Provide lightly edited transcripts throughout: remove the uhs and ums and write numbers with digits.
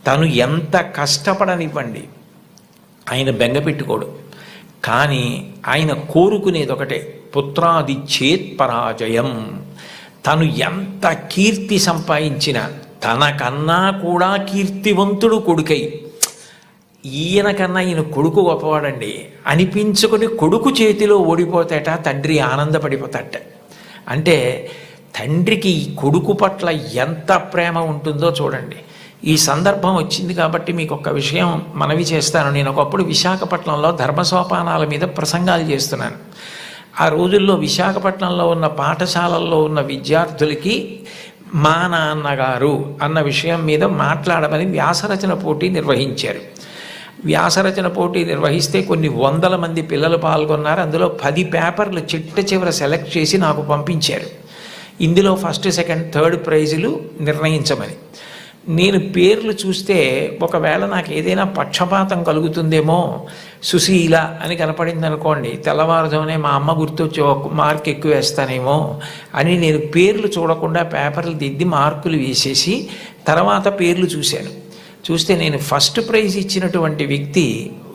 తను ఎంత కష్టపడనివ్వండి ఆయన బెంగ పెట్టుకోడు. కానీ ఆయన కోరుకునేది ఒకటే, పుత్రాది చేత్ పరాజయం. తను ఎంత కీర్తి సంపాదించినా తనకన్నా కూడా కీర్తివంతుడు కొడుకై, ఈయన కన్నా ఈయన కొడుకు గొప్పవాడండి అనిపించుకొని కొడుకు చేతిలో ఓడిపోతాట తండ్రి ఆనందపడిపోతాట. అంటే తండ్రికి ఈ కొడుకు పట్ల ఎంత ప్రేమ ఉంటుందో చూడండి. ఈ సందర్భం వచ్చింది కాబట్టి మీకు ఒక విషయం మనవి చేస్తాను. నేను ఒకప్పుడు విశాఖపట్నంలో ధర్మసోపానాల మీద ప్రసంగాలు చేస్తున్నాను. ఆ రోజుల్లో విశాఖపట్నంలో ఉన్న పాఠశాలల్లో ఉన్న విద్యార్థులకి మా నాన్నగారు అన్న విషయం మీద మాట్లాడమని వ్యాసరచన పోటీ నిర్వహించారు. వ్యాసరచన పోటీ నిర్వహిస్తే కొన్ని వందల మంది పిల్లలు పాల్గొన్నారు. అందులో 10 పేపర్లు చిట్ట చివర సెలెక్ట్ చేసి నాకు పంపించారు. ఇందులో ఫస్ట్, సెకండ్, థర్డ్ ప్రైజులు నిర్ణయించమని. నేను పేర్లు చూస్తే ఒకవేళ నాకు ఏదైనా పక్షపాతం కలుగుతుందేమో, సుశీల అని కనపడింది అనుకోండి, తెల్లవారుజామునే మా అమ్మ గుర్తొచ్చి ఒక మార్క్ ఎక్కువ వేస్తానేమో అని నేను పేర్లు చూడకుండా పేపర్లు దిద్ది మార్కులు వేసేసి తర్వాత పేర్లు చూశాను. చూస్తే నేను ఫస్ట్ ప్రైజ్ ఇచ్చినటువంటి వ్యక్తి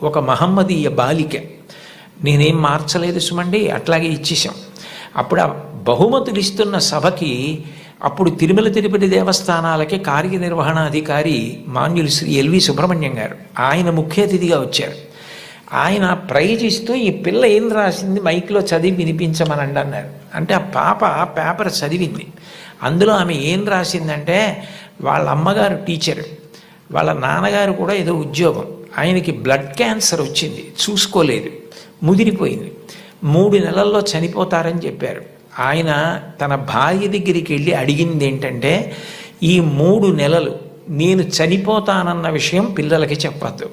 ఒక మహమ్మదీయ బాలిక. నేనేం మార్చలేదు సుమండి, అట్లాగే ఇచ్చేసాం. అప్పుడు ఆ బహుమతులు ఇస్తున్న సభకి అప్పుడు తిరుమల తిరుపతి దేవస్థానాలకి కార్యనిర్వహణాధికారి మాన్యులు శ్రీ ఎల్వి సుబ్రహ్మణ్యం గారు ఆయన ముఖ్య అతిథిగా వచ్చారు. ఆయన ప్రైజ్ ఇస్తూ ఈ పిల్ల ఏం రాసింది మైక్లో చదివి వినిపించమనండి అన్నారు. అంటే ఆ పాప పేపర్ చదివింది. అందులో ఆమె ఏం రాసిందంటే, వాళ్ళ అమ్మగారు టీచరు, వాళ్ళ నాన్నగారు కూడా ఏదో ఉద్యోగం, ఆయనకి బ్లడ్ క్యాన్సర్ వచ్చింది, చూసుకోలేదు, ముదిరిపోయింది, 3 నెలల్లో చనిపోతారని చెప్పారు. ఆయన తన భార్య దగ్గరికి వెళ్ళి అడిగింది ఏంటంటే, ఈ 3 నెలలు నేను చనిపోతానన్న విషయం పిల్లలకి చెప్పద్దు,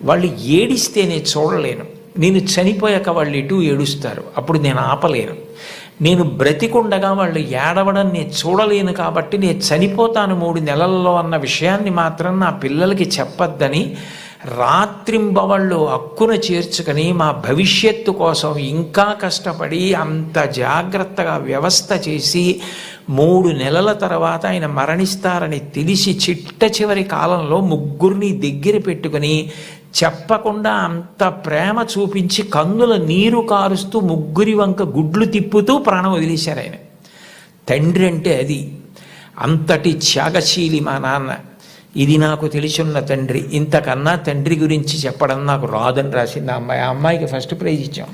వాళ్ళు ఏడిస్తే నేను చూడలేను, నేను చనిపోయాక వాళ్ళు ఎటు ఏడుస్తారు, అప్పుడు నేను ఆపలేను, నేను బ్రతికుండగా వాళ్ళు ఏడవడం నేను చూడలేను, కాబట్టి నేను చనిపోతాను 3 నెలల్లో అన్న విషయాన్ని మాత్రం నా పిల్లలకి చెప్పద్దని రాత్రింబవళ్ళు హక్కున చేర్చుకొని మా భవిష్యత్తు కోసం ఇంకా కష్టపడి అంత జాగ్రత్తగా వ్యవస్థ చేసి 3 నెలల తర్వాత ఆయన మరణిస్తారని తెలిసి చిట్ట చివరి కాలంలో 3 దగ్గర పెట్టుకుని చెప్పకుండా అంత ప్రేమ చూపించి కన్నుల నీరు కారుస్తూ 3 వంక గుడ్లు తిప్పుతూ ప్రాణం వదిలేశారు ఆయన. తండ్రి అంటే అది, అంతటి త్యాగశీలి మా నాన్న. ఇది నాకు తెలిసున్న తండ్రి. ఇంతకన్నా తండ్రి గురించి చెప్పడం నాకు రాదని రాసింది ఆ అమ్మాయి. ఆ అమ్మాయికి ఫస్ట్ ప్రైజ్ ఇచ్చాం.